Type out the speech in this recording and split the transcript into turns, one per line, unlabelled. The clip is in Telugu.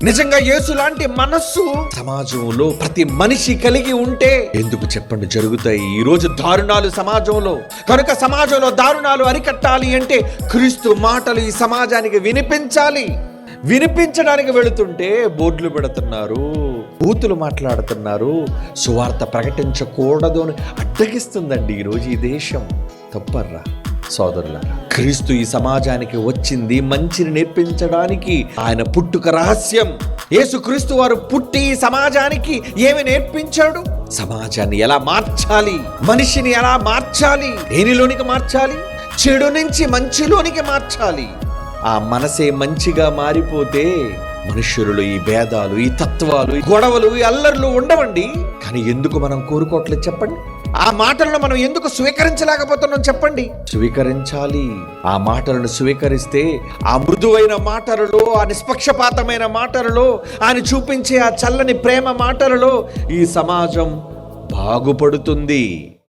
నిజంగా యేసు లాంటి మనస్సు సమాజంలో ప్రతి మనిషి కలిగి ఉంటే ఎందుకు చెప్పండి జరుగుతాయి ఈ రోజు దారుణాలు సమాజంలో. కనుక సమాజంలో దారుణాలు అరికట్టాలి అంటే క్రీస్తు మాటలు ఈ సమాజానికి వినిపించాలి. వినిపించడానికి వెళుతుంటే బోర్డులు పెడుతున్నారు, బూతులు మాట్లాడుతున్నారు, సువార్త ప్రకటించకూడదు అని అడ్డగిస్తుందండి ఈరోజు ఈ దేశం. తప్పర్రా సోదరులారా, క్రీస్తు ఈ సమాజానికి వచ్చింది మంచిని నేర్పించడానికి. ఆయన పుట్టుక రహస్యం. యేసు క్రీస్తు వారు పుట్టి ఈ సమాజానికి ఏమి నేర్పించాడు? సమాజాన్ని ఎలా మార్చాలి, మనిషిని ఎలా మార్చాలి, దేనిలోనికి మార్చాలి? చెడు నుంచి మంచిలోనికి మార్చాలి. ఆ మనసే మంచిగా మారిపోతే మనుష్యులలో ఈ భేదాలు, ఈ తత్వాలు, ఈ గొడవలు, ఈ అల్లర్లు ఉండవండి. కానీ ఎందుకు మనం కోరుకోవట్లేదు చెప్పండి? ఆ మాటలను మనం ఎందుకు స్వీకరించలేకపోతున్నాం చెప్పండి? స్వీకరించాలి. ఆ మాటలను స్వీకరిస్తే ఆ మృదువైన మాటలలో, ఆ నిష్పక్షపాతమైన మాటలలో, ఆయన చూపించే ఆ చల్లని ప్రేమ మాటలలో ఈ సమాజం బాగుపడుతుంది.